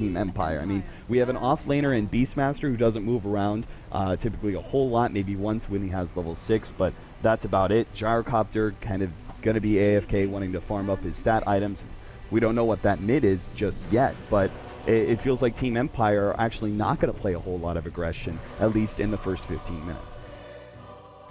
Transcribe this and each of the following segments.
Team Empire. I mean, we have an offlaner in Beastmaster who doesn't move around typically a whole lot, maybe once when he has level 6, but that's about it. Gyrocopter kind of going to be AFK, wanting to farm up his stat items. We don't know what that mid is just yet, but it feels like Team Empire are actually not going to play a whole lot of aggression, at least in the first 15 minutes.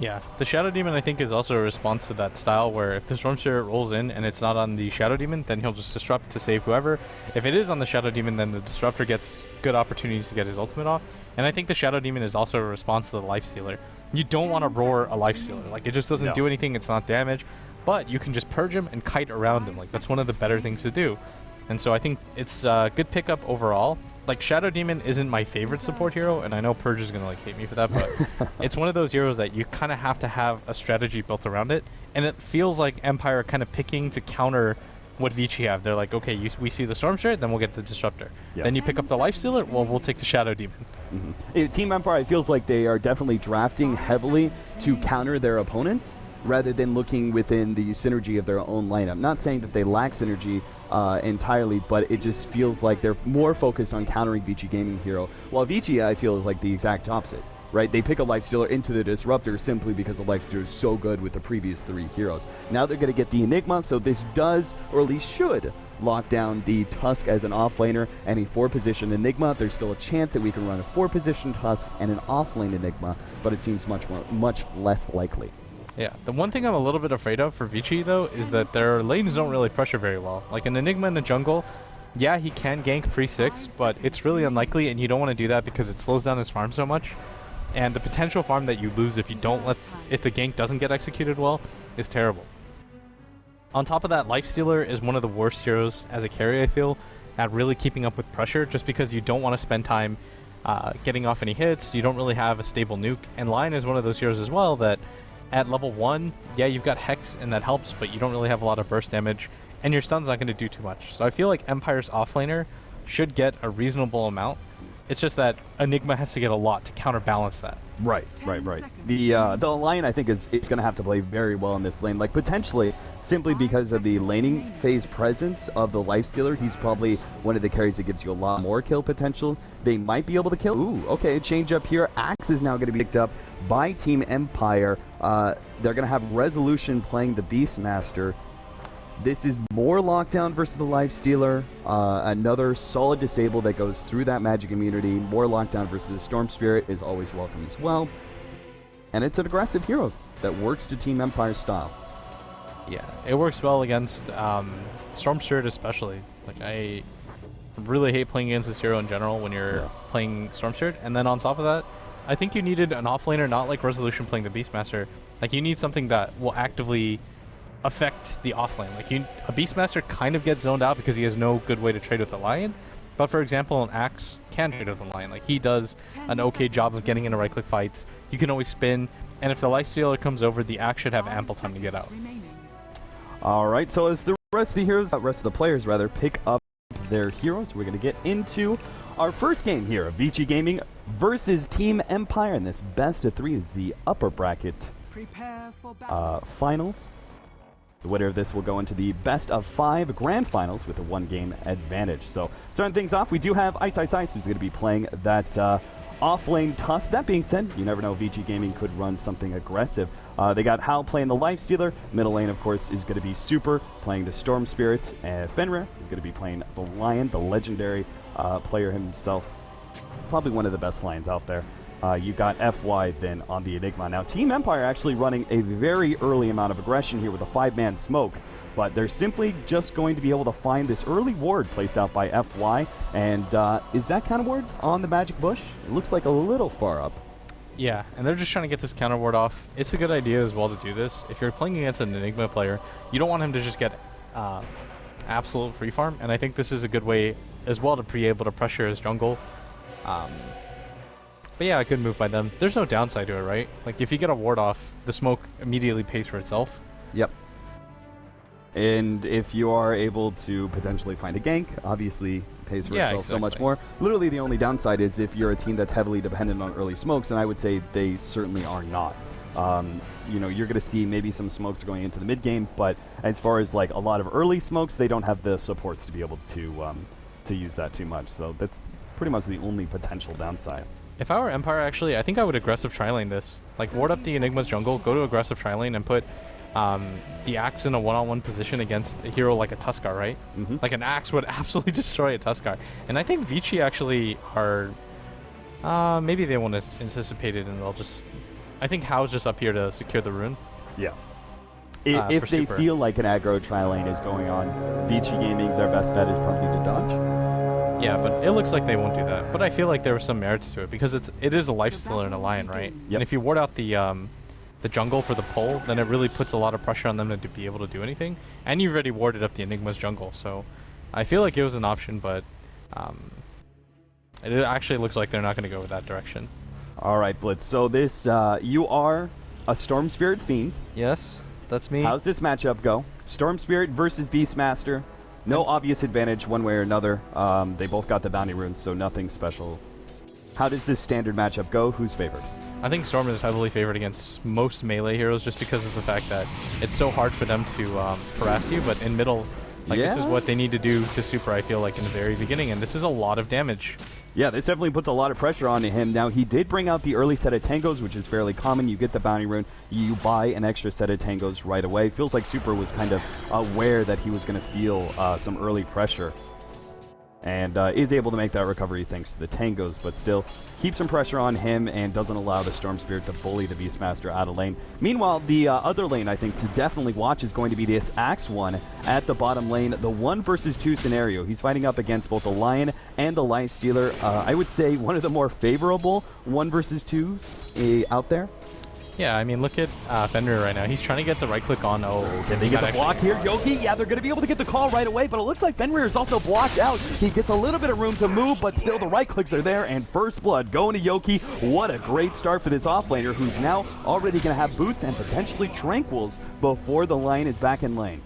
Yeah, the Shadow Demon I think is also a response to that style where if the Storm Spirit rolls in and it's not on the Shadow Demon, then he'll just disrupt to save whoever. If it is on the Shadow Demon, then the Disruptor gets good opportunities to get his ultimate off. And I think the Shadow Demon is also a response to the Lifestealer. You don't want to roar a Lifestealer. Like, it just doesn't do anything, it's not damage, but you can just purge him and kite around him. Like, that's one of the better things to do. And so I think it's a good pickup overall. Like, Shadow Demon isn't my favorite support hero, and I know Purge is going to like hate me for that, but it's one of those heroes that you kind of have to have a strategy built around it, and it feels like Empire kind of picking to counter what Vici have. They're like, okay, we see the Storm Spirit, then we'll get the Disruptor. Yep. Then you pick up the Lifestealer, well, we'll take the Shadow Demon. Team Empire, it feels like they are definitely drafting heavily to counter their opponents, rather than looking within the synergy of their own lineup. Not saying that they lack synergy entirely, but it just feels like they're more focused on countering Vici Gaming hero, while Vici, I feel, is like the exact opposite, right? They pick a Lifestealer into the Disruptor simply because the Lifestealer is so good with the previous 3 heroes. Now they're going to get the Enigma, so this does, or at least should, lock down the Tusk as an offlaner and a 4-position Enigma. There's still a chance that we can run a 4-position Tusk and an offlane Enigma, but it seems much less likely. Yeah, the one thing I'm a little bit afraid of for Vici, though, is that their lanes don't really pressure very well. Like an Enigma in the jungle, yeah, he can gank pre-6, but it's really unlikely, and you don't want to do that because it slows down his farm so much. And the potential farm that you lose if the gank doesn't get executed well is terrible. On top of that, Lifestealer is one of the worst heroes as a carry, I feel, at really keeping up with pressure, just because you don't want to spend time getting off any hits. You don't really have a stable nuke, and Lion is one of those heroes as well that at level 1, yeah, you've got Hex and that helps, but you don't really have a lot of burst damage, and your stun's not going to do too much. So I feel like Empire's offlaner should get a reasonable amount. It's just that Enigma has to get a lot to counterbalance that. Right. The Lion, I think, is going to have to play very well in this lane, like potentially simply because of the laning phase presence of the Lifestealer. He's probably one of the carries that gives you a lot more kill potential. They might be able to kill. Ooh, okay, change up here. Axe is now going to be picked up by Team Empire. They're going to have Resolution playing the Beastmaster. This is more lockdown versus the Lifestealer. Another solid disable that goes through that magic immunity. More lockdown versus the Storm Spirit is always welcome as well. And it's an aggressive hero that works to Team Empire style. Yeah, it works well against Storm Spirit especially. Like, I really hate playing against this hero in general when you're playing Storm Spirit. And then on top of that, I think you needed an offlaner, not like Resolution playing the Beastmaster. Like, you need something that will actively affect the offlane. Like, a Beastmaster kind of gets zoned out because he has no good way to trade with the Lion. But for example, an Axe can trade with the Lion. Like, he does an okay job of getting into right-click fights. You can always spin, and if the Lifestealer comes over, the Axe should have ample time to get out. Alright, so as the rest of the players pick up their heroes, we're going to get into our first game here of Vici Gaming versus Team Empire, and this best of 3 is the upper bracket finals. The winner of this will go into the best of 5 grand finals with a 1-game advantage. So, starting things off, we do have Ice who's going to be playing that off-lane Tusk. That being said, you never know, Vici Gaming could run something aggressive. They got Hal playing the Lifestealer. Middle lane, of course, is going to be Super playing the Storm Spirit. Fenrir is going to be playing the Lion, the legendary player himself. Probably one of the best Lions out there. You got FY then on the Enigma. Now, Team Empire actually running a very early amount of aggression here with a 5-man smoke, but they're simply just going to be able to find this early ward placed out by FY, and is that counter ward on the Magic Bush? It looks like a little far up. Yeah, and they're just trying to get this counter ward off. It's a good idea as well to do this. If you're playing against an Enigma player, you don't want him to just get absolute free farm, and I think this is a good way as well to be able to pressure his jungle. But yeah, a good move by them. There's no downside to it, right? Like, if you get a ward off, the smoke immediately pays for itself. Yep. And if you are able to potentially find a gank, obviously pays for itself so much more. Literally, the only downside is if you're a team that's heavily dependent on early smokes, and I would say they certainly are not. You know, you're going to see maybe some smokes going into the mid game, but as far as like a lot of early smokes, they don't have the supports to be able to to use that too much. So that's pretty much the only potential downside. If I were Empire, actually, I think I would aggressive tri-lane this. Like, ward up the Enigma's jungle, go to aggressive tri-lane, and put the Axe in a one-on-one position against a hero like a Tuskar, right? Like, an Axe would absolutely destroy a Tuskar. And I think Vici actually are... maybe they won't anticipate it, and they'll just... I think Hao's just up here to secure the rune. Yeah. If they feel like an aggro tri-lane is going on, Vici Gaming, their best bet is probably to dodge. Yeah, but it looks like they won't do that. But I feel like there was some merits to it because it is a lifestealer in a Lion, right? Yep. And if you ward out the jungle for the pull, then it really puts a lot of pressure on them to be able to do anything. And you've already warded up the Enigma's jungle, so I feel like it was an option, but it actually looks like they're not going to go with that direction. All right, Blitz. So this, you are a Storm Spirit Fiend. Yes, that's me. How's this matchup go? Storm Spirit versus Beastmaster. No obvious advantage one way or another. They both got the bounty runes, so nothing special. How does this standard matchup go? Who's favored? I think Storm is heavily favored against most melee heroes just because of the fact that it's so hard for them to harass you, but in middle, like this is what they need to do to super, I feel like, in the very beginning, and this is a lot of damage. Yeah, this definitely puts a lot of pressure on him. Now, he did bring out the early set of tangos, which is fairly common. You get the bounty rune, you buy an extra set of tangos right away. Feels like Super was kind of aware that he was going to feel some early pressure, and is able to make that recovery thanks to the tangos, but still keeps some pressure on him and doesn't allow the Storm Spirit to bully the Beastmaster out of lane. Meanwhile, the other lane, I think, to definitely watch is going to be this Axe one at the bottom lane, the 1 versus 2 scenario. He's fighting up against both the Lion and the Lifestealer. I would say one of the more favorable 1 versus 2s out there. Yeah, I mean, look at Fenrir right now. He's trying to get the right click on. Oh, can they get the block here? Yoki, yeah, they're going to be able to get the call right away, but it looks like Fenrir is also blocked out. He gets a little bit of room to move, but still the right clicks are there, and first blood going to Yoki. What a great start for this offlaner, who's now already going to have boots and potentially tranquils before the Lion is back in lane.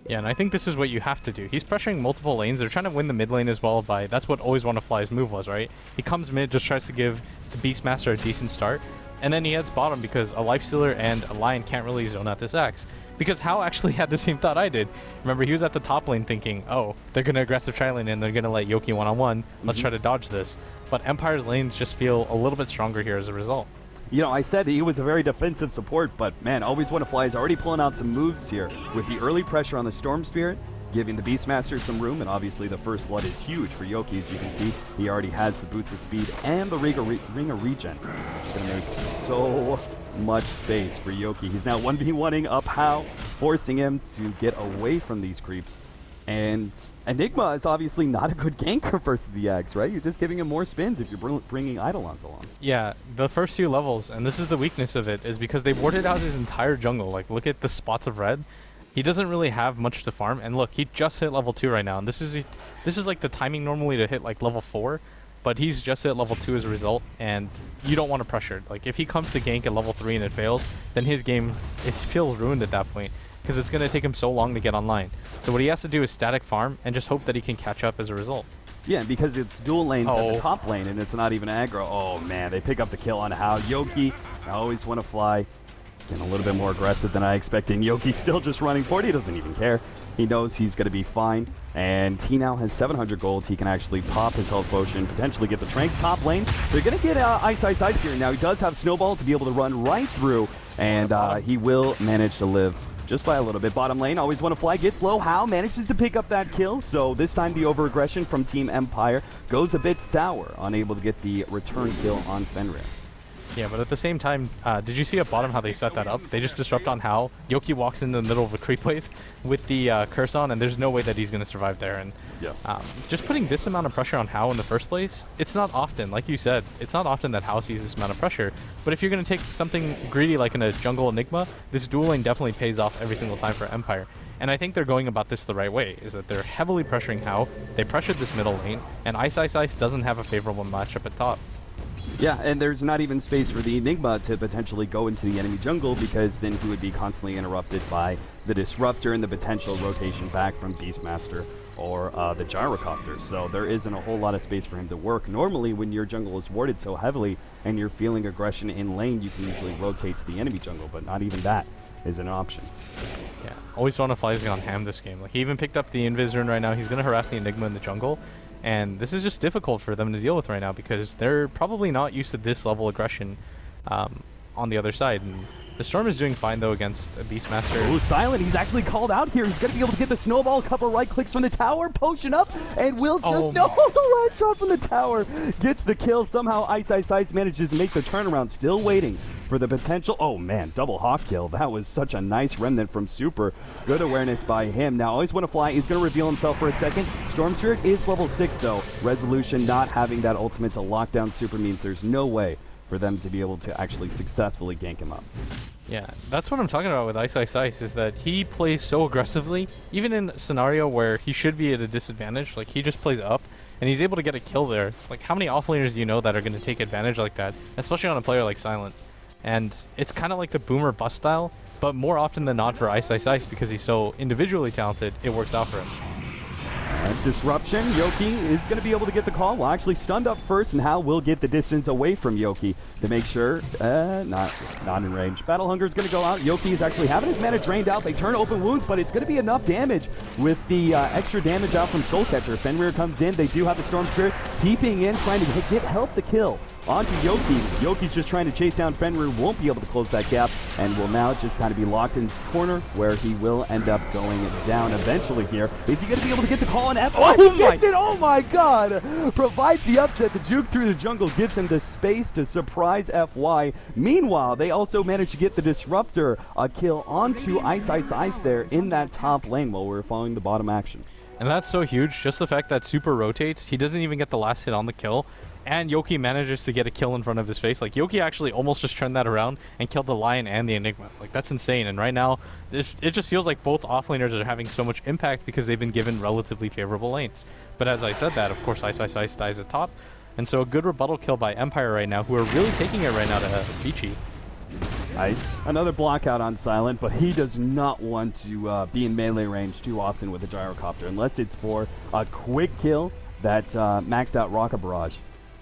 Yeah, and I think this is what you have to do. He's pressuring multiple lanes. They're trying to win the mid lane as well by... That's what Always Wanna Fly's move was, right? He comes mid, just tries to give the Beastmaster a decent start, and then he heads bottom because a Lifestealer and a Lion can't really zone out this Axe. Because Hao actually had the same thought I did. Remember, he was at the top lane thinking, oh, they're going to aggressive tri-lane and they're going to let Yoki one-on-one. Let's try to dodge this. But Empire's lanes just feel a little bit stronger here as a result. You know, I said he was a very defensive support, but man, Always Wanna Fly is already pulling out some moves here with the early pressure on the Storm Spirit, giving the Beastmaster some room, and obviously the first blood is huge for Yoki. As you can see, he already has the Boots of Speed and the Ring of Regen. It's going to make so much space for Yoki. He's now 1v1ing up Hao, forcing him to get away from these creeps. And Enigma is obviously not a good ganker versus the Axe, right? You're just giving him more spins if you're bringing Eidolons along. Yeah, the first few levels, and this is the weakness of it, is because they warded out his entire jungle. Like, look at the spots of red. He doesn't really have much to farm, and look, he just hit level 2 right now, and this is like the timing normally to hit like level 4, but he's just hit level 2 as a result, and you don't want to pressure. Like, if he comes to gank at level 3 and it fails, then his game, it feels ruined at that point, because it's going to take him so long to get online. So what he has to do is static farm and just hope that he can catch up as a result. Yeah, because it's dual lanes at the top lane, and it's not even aggro. Oh man, they pick up the kill on Hao. Yoki, I Always Wanna Fly, getting a little bit more aggressive than I expected. Yoki still just running 40, doesn't even care. He knows he's going to be fine, and he now has 700 gold. He can actually pop his health potion, potentially get the Tranks top lane. They're going to get Ice here. Now he does have Snowball to be able to run right through, and he will manage to live just by a little bit. Bottom lane, Always Wanna Fly gets low. Hao manages to pick up that kill, so this time the over-aggression from Team Empire goes a bit sour, unable to get the return kill on Fenrir. Yeah, but at the same time, did you see at bottom how they set that up? They just disrupt on Hao. Yoki walks in the middle of a creep wave with the curse on, and there's no way that he's going to survive there. And just putting this amount of pressure on Hao in the first place, it's not often, like you said, it's not often that Hao sees this amount of pressure. But if you're going to take something greedy like in a jungle Enigma, this dual lane definitely pays off every single time for Empire. And I think they're going about this the right way, is that they're heavily pressuring Hao, they pressured this middle lane, and Ice doesn't have a favorable matchup at top. Yeah, and there's not even space for the Enigma to potentially go into the enemy jungle, because then he would be constantly interrupted by the Disruptor and the potential rotation back from Beastmaster or the Gyrocopter. So there isn't a whole lot of space for him to work. Normally, when your jungle is warded so heavily and you're feeling aggression in lane, you can usually rotate to the enemy jungle, but not even that is an option. Yeah, Always Wanna Fly is on ham this game. Like, he even picked up the Invis rune right now. He's going to harass the Enigma in the jungle. And this is just difficult for them to deal with right now because they're probably not used to this level of aggression on the other side. And the Storm is doing fine, though, against a Beastmaster. Oh, Silent, he's actually called out here. He's going to be able to get the snowball, a couple right clicks from the tower, potion up, and will just, no, the last shot from the tower gets the kill. Somehow Ice Ice Ice manages to make the turnaround, still waiting for the potential. Oh man, double hawk kill. That was such a nice remnant from Super. Good awareness by him. Now Always Wanna Fly is going to reveal himself for a second. Storm Spirit is level 6 though. Resolution not having that ultimate to lock down Super means there's no way for them to be able to actually successfully gank him up. Yeah, that's what I'm talking about with Ice Ice Ice, is that he plays so aggressively, even in a scenario where he should be at a disadvantage. Like, he just plays up, and he's able to get a kill there. Like, how many offlaners do you know that are going to take advantage like that, especially on a player like Silent? And it's kind of like the boomer bust style, but more often than not for Ice Ice Ice, because he's so individually talented, it works out for him. Disruption, Yoki is going to be able to get the call. Well, actually stunned up first, and Hal will get the distance away from Yoki to make sure, not in range. Battle Hunger is going to go out. Yoki is actually having his mana drained out. They turn open wounds, but it's going to be enough damage with the extra damage out from Soul Catcher. Fenrir comes in. They do have the Storm Spirit TPing in, trying to get help the kill onto Yoki. Yoki's just trying to chase down Fenrir, won't be able to close that gap, and will now just kind of be locked in his corner where he will end up going down eventually here. Is he going to be able to get the call on F? Oh, he gets it! Oh my god! Provides the upset. The juke through the jungle gives him the space to surprise FY. Meanwhile, they also manage to get the Disruptor, a kill onto Ice Ice Ice there in that top lane while we're following the bottom action. And that's so huge, just the fact that Super rotates, he doesn't even get the last hit on the kill, and Yoki manages to get a kill in front of his face. Like, Yoki actually almost just turned that around and killed the Lion and the Enigma. Like, that's insane. And right now, it just feels like both offlaners are having so much impact because they've been given relatively favorable lanes. But as I said that, of course, Ice Ice Ice dies at top. And so a good rebuttal kill by Empire right now, who are really taking it right now to Vici. Nice. Another block out on Silent, but he does not want to be in melee range too often with a gyrocopter, unless it's for a quick kill. That maxed out Rocket Barrage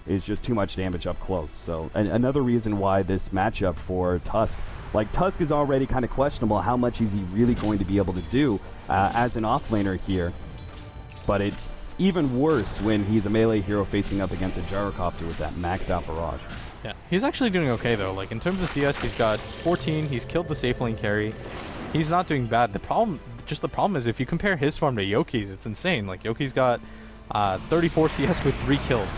is just too much damage up close. So another reason why this matchup for Tusk, like Tusk is already kind of questionable how much is he really going to be able to do as an offlaner here. But it's even worse when he's a melee hero facing up against a gyrocopter with that maxed out barrage. Yeah, he's actually doing okay though. Like, in terms of CS, he's got 14, he's killed the safe lane carry. He's not doing bad. The problem is if you compare his farm to Yoki's, it's insane. Like, Yoki's got 34 CS with 3 kills.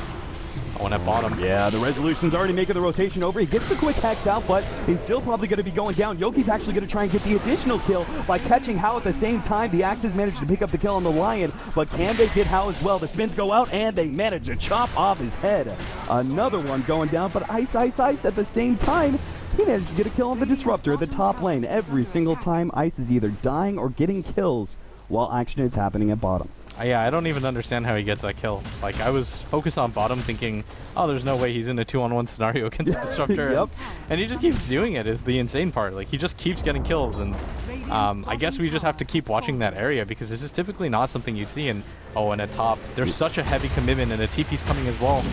One at bottom. Yeah, the Resolution's already making the rotation over. He gets the quick hex out, but he's still probably going to be going down. Yoki's actually going to try and get the additional kill by catching Hao at the same time. The Axes managed to pick up the kill on the Lion, but can they get Hao as well? The spins go out, and they manage to chop off his head. Another one going down, but Ice Ice Ice at the same time. He managed to get a kill on the Disruptor at the top lane. Every single time, Ice is either dying or getting kills while action is happening at bottom. Yeah, I don't even understand how he gets that kill. Like, I was focused on bottom thinking, oh, there's no way he's in a 2-on-1 scenario against the Disruptor. Yep. And he just keeps doing it is the insane part. Like, he just keeps getting kills. And I guess we just have to keep watching that area because this is typically not something you'd see. And at top, there's such a heavy commitment, and the TP's coming as well.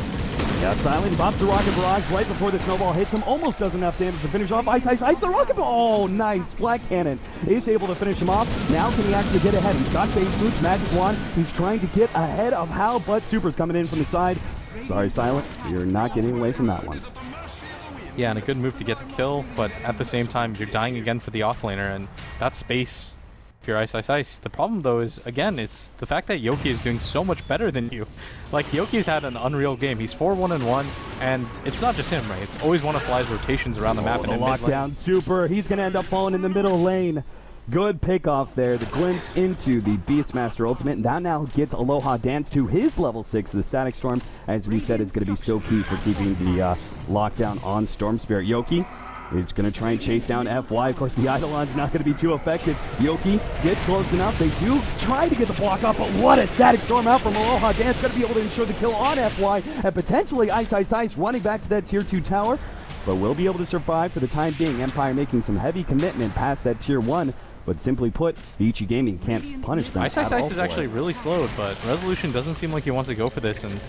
Yeah, Silent pops the Rocket Barrage right before the snowball hits him. Almost does enough damage to finish off Ice Ice Ice. The Rocket Ball! Oh, nice. Flat Cannon is able to finish him off. Now can he actually get ahead? He's got Phase Boots, Magic Wand. He's trying to get ahead of Hal, but Super's coming in from the side. Sorry, Silent. You're not getting away from that one. Yeah, and a good move to get the kill, but at the same time, you're dying again for the offlaner, and that's space if you're Ice Ice Ice. The problem, though, is, again, it's the fact that Yoki is doing so much better than you. Like, Yoki's had an unreal game. He's 4-1-1, and it's not just him, right? It's always one of Fly's rotations around the map. The lockdown Super. He's going to end up falling in the middle lane. Good pick off there. The glimpse into the Beastmaster ultimate. And that now gets Aloha Dance to his level 6. The Static Storm, as we said, is going to be so key for keeping the lockdown on Storm Spirit. Yoki is going to try and chase down FY. Of course, the Eidolon's not going to be too effective. Yoki gets close enough. They do try to get the block up, but what a Static Storm out from Aloha Dance. Going to be able to ensure the kill on FY, and potentially Ice Ice Ice running back to that Tier 2 tower, but will be able to survive for the time being. Empire making some heavy commitment past that Tier 1, but simply put, Vici Gaming can't punish them. Ice Ice Ice is actually really slowed, but Resolution doesn't seem like he wants to go for this, and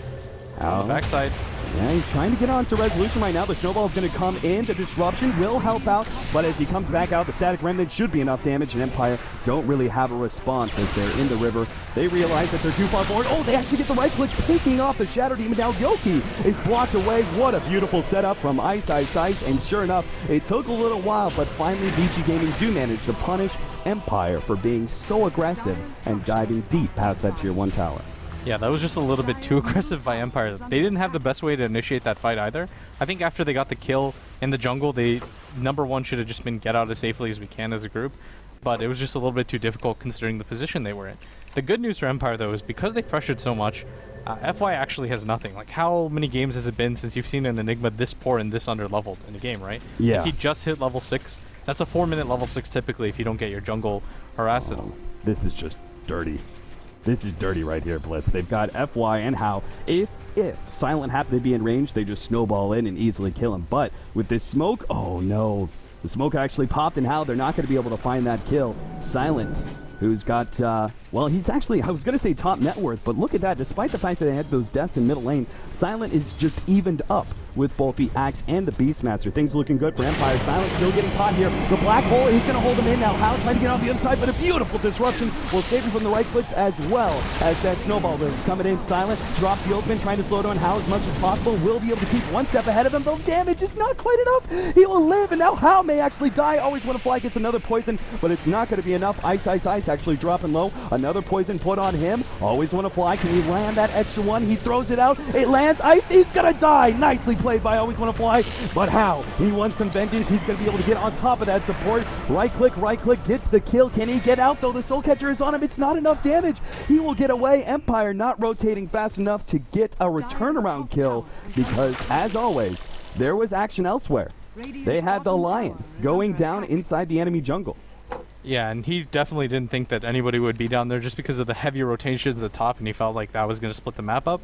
On the backside. Yeah, he's trying to get onto Resolution right now. The snowball is going to come in. The disruption will help out, but as he comes back out, the static remnant should be enough damage, and Empire don't really have a response as they're in the river. They realize that they're too far forward. Oh, they actually get the right click, picking off the Shadow Demon. Now Yoki is blocked away. What a beautiful setup from Ice, and sure enough, it took a little while, but finally Vici Gaming do manage to punish Empire for being so aggressive and diving deep past that tier 1 tower. Yeah, that was just a little bit too aggressive by Empire. They didn't have the best way to initiate that fight either. I think after they got the kill in the jungle, they, #1 should have just been get out as safely as we can as a group. But it was just a little bit too difficult considering the position they were in. The good news for Empire, though, is because they pressured so much, FY actually has nothing. Like, how many games has it been since you've seen an Enigma this poor and this under-leveled in a game, right? Yeah. Like, he just hit level 6. That's a 4-minute level 6 typically if you don't get your jungle harassed at all. This is just dirty. This is dirty right here, Blitz. They've got FY and How. If Silent happened to be in range, they just snowball in and easily kill him. But with this smoke, oh no. The smoke actually popped, and How, they're not going to be able to find that kill. Silent, who's got, well, he's actually, I was going to say top net worth, but look at that. Despite the fact that they had those deaths in middle lane, Silent is just evened up with both the Axe and the Beastmaster. Things looking good for Empire. Silent still getting caught here. The Black Hole, he's going to hold him in now. How trying to get off the other side, but a beautiful disruption will save him from the right clicks as well as that snowball is coming in. Silent drops the ultimate, trying to slow down How as much as possible. Will be able to keep one step ahead of him. The damage is not quite enough. He will live, and now How may actually die. Always want to fly, gets another poison, but it's not going to be enough. Ice actually dropping low. Another poison put on him. Always want to fly. Can he land that extra one? He throws it out. It lands. Ice, he's going to die. Nicely played by Always Want to Fly. But How? He wants some vengeance. He's going to be able to get on top of that support. Right click, gets the kill. Can he get out though? The Soul Catcher is on him. It's not enough damage. He will get away. Empire not rotating fast enough to get a turnaround kill because, as always, there was action elsewhere. They had the Lion going down inside the enemy jungle. Yeah, and he definitely didn't think that anybody would be down there just because of the heavy rotations at the top, and he felt like that was going to split the map up.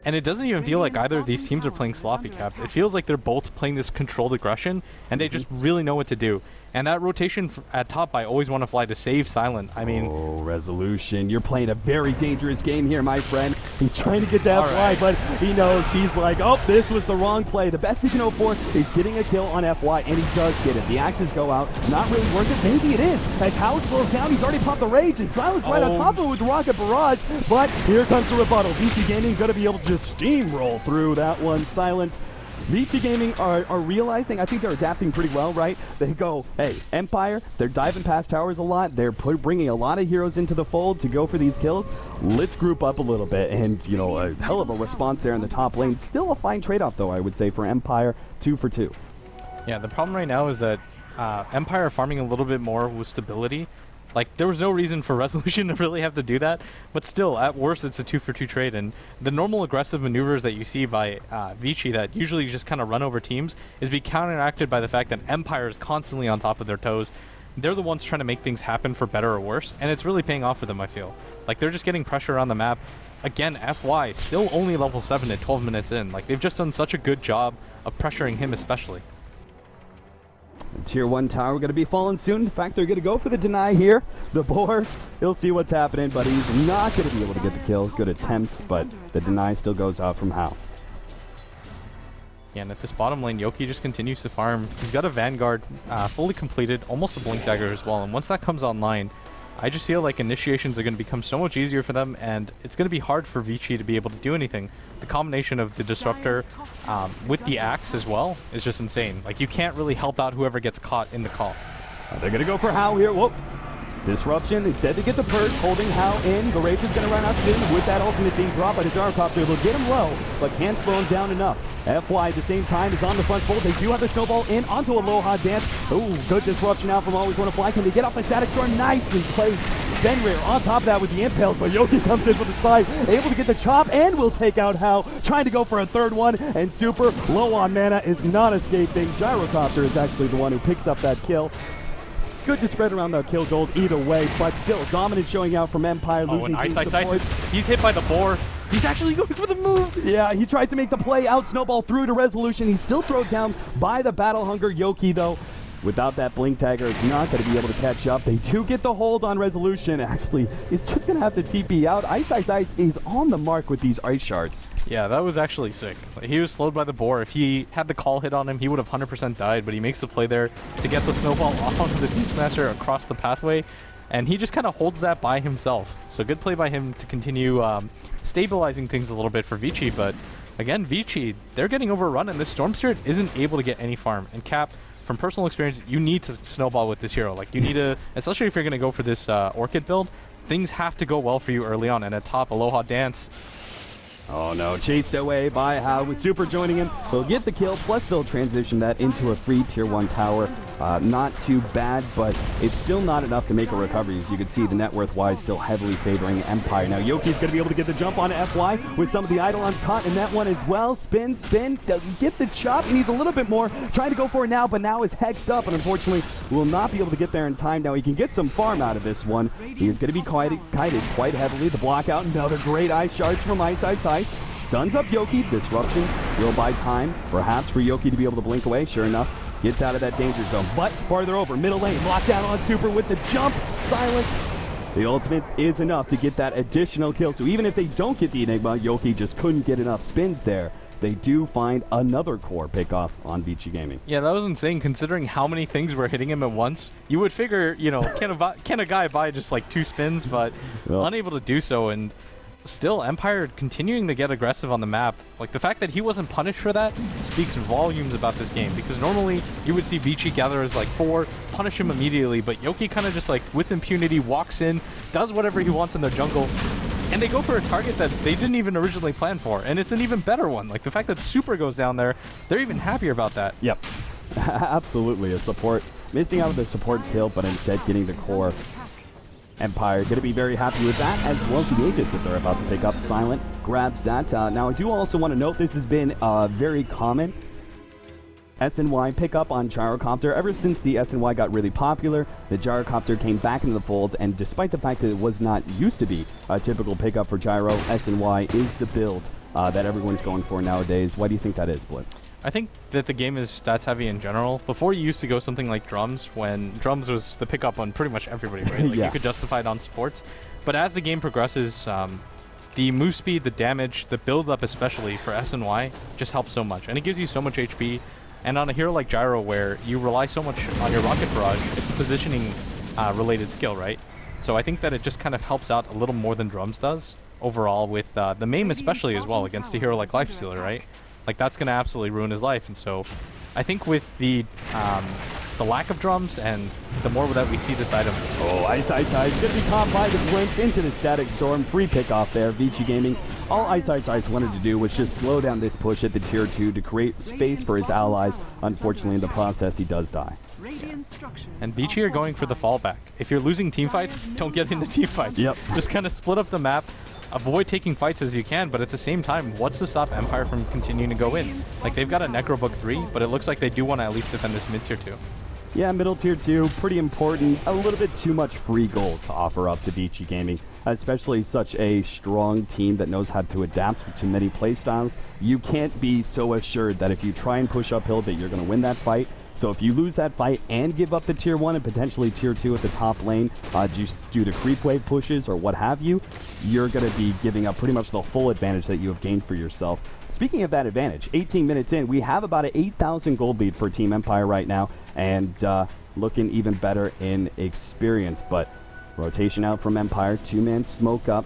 And it doesn't even feel like either of these teams are playing sloppy cap. It feels like they're both playing this controlled aggression, and they just really know what to do. And that rotation at top, I Always Want to Fly to save Silent. I mean... Oh, Resolution. You're playing a very dangerous game here, my friend. He's trying to get to FY, right, but he knows. He's like, oh, this was the wrong play. The best he can hope for is getting a kill on FY, and he does get it. The axes go out. Not really worth it. Maybe it is. As How slows down, he's already popped the Rage, and Silent's right on top of it with Rocket Barrage. But here comes the rebuttal. Vici Gaming going to be able to just steamroll through that one. Silent. Vici Gaming are realizing, I think they're adapting pretty well, right? They go, hey, Empire, they're diving past towers a lot. They're bringing a lot of heroes into the fold to go for these kills. Let's group up a little bit. And, you know, a hell of a response there in the top lane. Still a fine trade-off, though, I would say, for Empire. 2 for 2. Yeah, the problem right now is that Empire are farming a little bit more with stability. Like, there was no reason for Resolution to really have to do that, but still, at worst, it's a 2 for 2 trade, and the normal aggressive maneuvers that you see by Vici that usually just kind of run over teams is be counteracted by the fact that Empire is constantly on top of their toes. They're the ones trying to make things happen for better or worse, and it's really paying off for them, I feel. Like, they're just getting pressure on the map. Again, FY, still only level 7 at 12 minutes in. Like, they've just done such a good job of pressuring him especially. Tier 1 tower going to be falling soon. In fact, they're going to go for the deny here. The boar, he'll see what's happening, but he's not going to be able to get the kill. Good attempt, but the deny still goes out from How. Yeah, and at this bottom lane, Yoki just continues to farm. He's got a Vanguard fully completed, almost a Blink Dagger as well, and once that comes online, I just feel like initiations are going to become so much easier for them, and it's going to be hard for Vici to be able to do anything. The combination of the Disruptor with the Axe as well is just insane. Like, you can't really help out whoever gets caught in the call. They're going to go for How here. Whoop. Disruption, instead to get the purge, holding How in. The Rage is going to run out soon with that ultimate being dropped by the Gyrocopter. They'll get him low, but can't slow him down enough. FY at the same time is on the front fold. They do have the snowball in onto a Aloha dance. Ooh, good disruption out from Always Want to Fly. Can they get off the static storm? Nicely placed. Fenrir on top of that with the impales, but Yoki comes in with the slide, able to get the chop, and will take out How. Trying to go for a third one, and Super, low on mana, is not escaping. Gyrocopter is actually the one who picks up that kill. Good to spread around the kill gold either way, but still dominant showing out from Empire, losing and Ice. He's hit by the boar. He's actually going for the move. Yeah, he tries to make the play out, snowball through to Resolution. He's still thrown down by the Battle Hunger Yoki, though. Without that blink dagger, it's not going to be able to catch up. They do get the hold on Resolution. Actually, he's just going to have to TP out. Ice is on the mark with these ice shards. Yeah, that was actually sick. He was slowed by the boar. If he had the call hit on him, he would have 100% died, but he makes the play there to get the snowball off onto the Beastmaster across the pathway, and he just kind of holds that by himself. So good play by him to continue stabilizing things a little bit for Vici, but again, Vici, they're getting overrun, and this Storm Spirit isn't able to get any farm. And Cap, from personal experience, you need to snowball with this hero. Like, you need to, especially if you're going to go for this Orchid build, things have to go well for you early on. And at top, Aloha Dance. Oh no, chased away by How with Super joining him. They'll get the kill, plus they'll transition that into a free tier 1 tower. Not too bad, but it's still not enough to make a recovery. As you can see, the net worth-wise still heavily favoring Empire. Now Yoki's going to be able to get the jump on FY with some of the Eidolons caught in that one as well. Spin, doesn't get the chop. He needs a little bit more. Trying to go for it now, but now is hexed up, and unfortunately will not be able to get there in time. Now he can get some farm out of this one. He is going to be kited quite heavily. The block out, another great ice shards from Ice. Stuns up Yoki. Disruption will buy time, perhaps for Yoki to be able to blink away. Sure enough, gets out of that danger zone. But farther over, middle lane, lockdown on Super with the jump. Silent. The ultimate is enough to get that additional kill. So even if they don't get the Enigma, Yoki just couldn't get enough spins there. They do find another core pickoff on Vici Gaming. Yeah, that was insane considering how many things were hitting him at once. You would figure, you know, can a guy buy just like 2 spins, but well, unable to do so. And still, Empire continuing to get aggressive on the map. Like, the fact that he wasn't punished for that speaks volumes about this game, because normally you would see Vici gather as like 4, punish him immediately, but Yoki kind of just like with impunity walks in, does whatever he wants in the jungle, and they go for a target that they didn't even originally plan for, and it's an even better one. Like, the fact that Super goes down there, they're even happier about that. Yep. Absolutely. A support, missing out on the support kill, but instead getting the core. Empire going to be very happy with that, as well as the Aegis that they're about to pick up. Silent grabs that. Now, I do also want to note this has been very common SNY pickup on Gyrocopter. Ever since the SNY got really popular, the Gyrocopter came back into the fold, and despite the fact that it was not used to be a typical pickup for Gyro, SNY is the build that everyone's going for nowadays. Why do you think that is, Blitz? I think that the game is stats heavy in general. Before, you used to go something like Drums, when Drums was the pickup on pretty much everybody, right? Like, yeah. You could justify it on supports. But as the game progresses, the move speed, the damage, the build up especially for SNY just helps so much. And it gives you so much HP. And on a hero like Gyro, where you rely so much on your Rocket Barrage, it's a positioning related skill, right? So I think that it just kind of helps out a little more than Drums does overall, with the MAME especially as well against a hero like Lifestealer, right? Like, that's going to absolutely ruin his life. And so I think with the lack of Drums and the more that we see this item. Oh, Ice going to be caught by the Glimpse into the Static Storm. Free pick off there. Vici Gaming. All Ice wanted to do was just slow down this push at the tier 2 to create space for his allies. Unfortunately, in the process, he does die. And Vici are going for the fallback. If you're losing team fights, don't get into team fights. Yep. Just kind of split up the map. Avoid taking fights as you can, but at the same time, what's to stop Empire from continuing to go in? Like, they've got a Necro Book 3, but it looks like they do want to at least defend this mid-tier 2. Yeah, middle tier 2, pretty important. A little bit too much free gold to offer up to Vici Gaming, especially such a strong team that knows how to adapt to many playstyles. You can't be so assured that if you try and push uphill that you're going to win that fight. So if you lose that fight and give up the tier 1 and potentially tier 2 at the top lane just due to creep wave pushes or what have you, you're going to be giving up pretty much the full advantage that you have gained for yourself. Speaking of that advantage, 18 minutes in, we have about an 8,000 gold lead for Team Empire right now, and looking even better in experience. But rotation out from Empire, 2-man smoke up.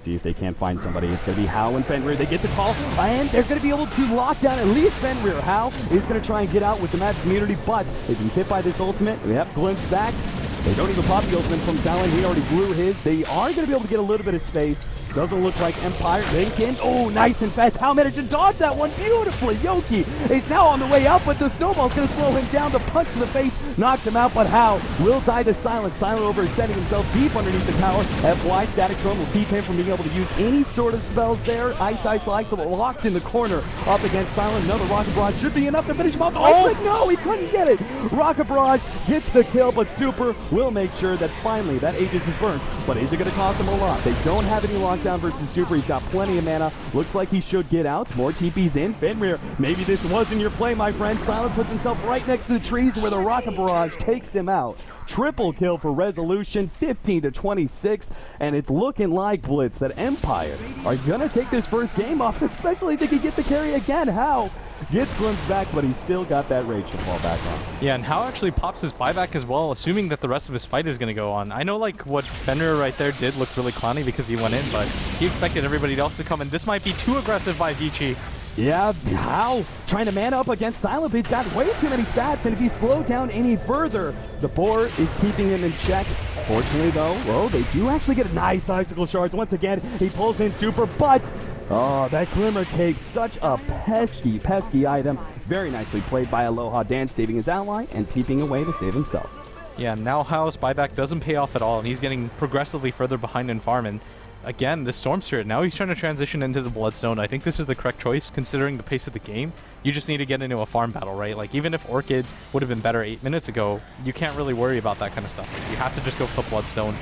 See if they can't find somebody. It's going to be How and Fenrir. They get the call, and they're going to be able to lock down at least Fenrir. How is going to try and get out with the magic immunity, but they've been hit by this ultimate. We have glimpse back. They don't even pop the ultimate from Talon. He already blew his. They are going to be able to get a little bit of space. Doesn't look like Empire. Lincoln. Oh, nice and fast. How managed to dodge that one beautifully. Yoki is now on the way out, but the snowball's going to slow him down. The punch to the face knocks him out, but How will die to Silent. Silent overextending himself deep underneath the tower. FY Static Storm will keep him from being able to use any sort of spells there. Ice like locked in the corner up against Silent. Another Rocket Barrage should be enough to finish him off. Oh, no, he couldn't get it. Rocket Barrage gets the kill, but Super will make sure that finally that Aegis is burnt. But is it going to cost him a lot? They don't have any lockdown lockdown versus Super. He's got plenty of mana. Looks like he should get out. More TP's in. Fenrir, maybe this wasn't your play, my friend. Silent puts himself right next to the trees where the rocket barrage takes him out. Triple kill for Resolution, 15-26, and it's looking like, Blitz, that Empire are gonna take this first game off, especially if they could get the carry again. How? Gets glimpsed back, but he's still got that rage to fall back on. Yeah, and How actually pops his buyback as well, assuming that the rest of his fight is going to go on. I know like what Fenrir right there did looked really clowny because he went in, but he expected everybody else to come, and this might be too aggressive by Vici. Yeah, How trying to man up against Silent, but he's got way too many stats, and if he slowed down any further, the board is keeping him in check. Fortunately, though, well, they do actually get a nice icicle shards. Once again, he pulls in Super, but oh, that Glimmer Cake, such a pesky item. Very nicely played by Aloha Dance, saving his ally and TPing away to save himself. Yeah, now Hao's buyback doesn't pay off at all, and he's getting progressively further behind in farm. And again, the Storm Spirit, now he's trying to transition into the Bloodstone. I think this is the correct choice considering the pace of the game. You just need to get into a farm battle, right? Like, even if Orchid would have been better 8 minutes ago, you can't really worry about that kind of stuff. You have to just go for Bloodstone.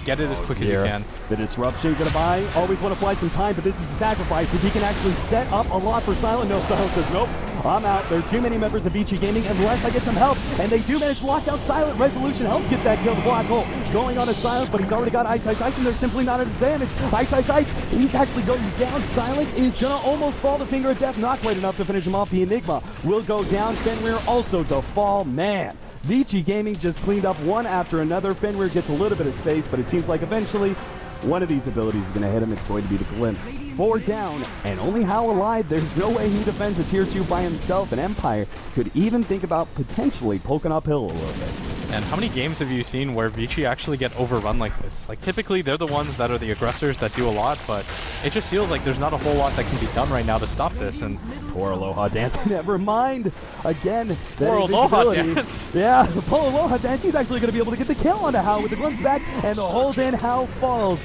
Get it as quick as you can. The disruption gonna buy. Always want to fly some time, but this is a sacrifice. If he can actually set up a lot for Silent, no, Silent says, nope, I'm out. There are too many members of Vici Gaming unless I get some help. And they do manage to lock out Silent. Resolution helps get that kill. The black hole going on to Silent, but he's already got Ice, and they're simply not at his advantage. Ice. He's actually goes down. Silent is gonna almost fall. The finger of death, not quite enough to finish him off. The Enigma will go down. Fenrir also to fall. Man, Vici Gaming just cleaned up one after another. Fenrir gets a little bit of space, but it seems like eventually one of these abilities is going to hit him. It's going to be the Glimpse. 4 down, and only How alive. There's no way he defends a tier 2 by himself, and Empire could even think about potentially poking uphill a little bit. And how many games have you seen where Vici actually get overrun like this? Like, typically they're the ones that are the aggressors that do a lot, but it just feels like there's not a whole lot that can be done right now to stop this. And poor Aloha Dance. Never mind. Again, poor Aloha Dance. Yeah, poor Aloha Dance. He's actually going to be able to get the kill onto How with the glimpse back, and the hold in. How falls.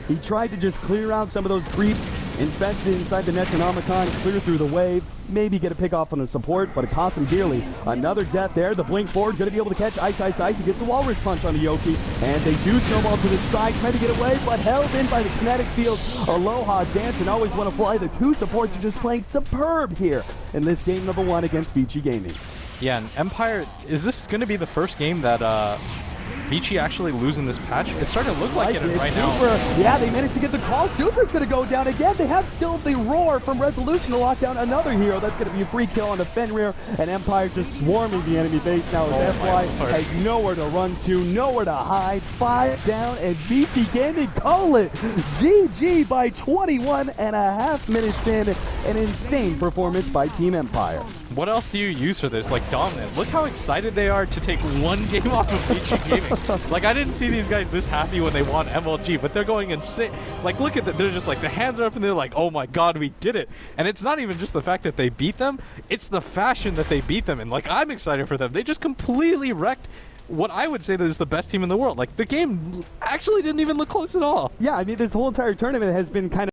He tried to just clear out some of those creeps infested inside the Necronomicon, clear through the wave, maybe get a pick off on the support, but it cost him dearly. Another death there. The blink forward, going to be able to catch Ice. He gets the walrus punch on the Yoki, and they do snowball to the side, trying to get away, but held in by the kinetic field. Aloha Dance and Always Want to Fly. The two supports are just playing superb here in this game number 1 against Vici Gaming. Yeah, and Empire, is this going to be the first game that Vici actually losing this patch? It's starting to look like it right now. Yeah, they managed to get the call. Super's going to go down again. They have still the roar from Resolution to lock down another hero. That's going to be a free kill on the Fenrir, and Empire just swarming the enemy base now. FY has nowhere to run to, nowhere to hide. 5 down, and Vici Gaming call it GG by 21.5 minutes in. An insane performance by Team Empire. What else do you use for this? Like, dominant. Look how excited they are to take one game off of Vici Gaming. Like, I didn't see these guys this happy when they won MLG, but they're going insane. Like, look at that. They're just like, the hands are up and they're like, oh my god, we did it. And it's not even just the fact that they beat them, it's the fashion that they beat them in. Like, I'm excited for them. They just completely wrecked what I would say that is the best team in the world. Like, the game actually didn't even look close at all. Yeah, I mean, this whole entire tournament has been kind of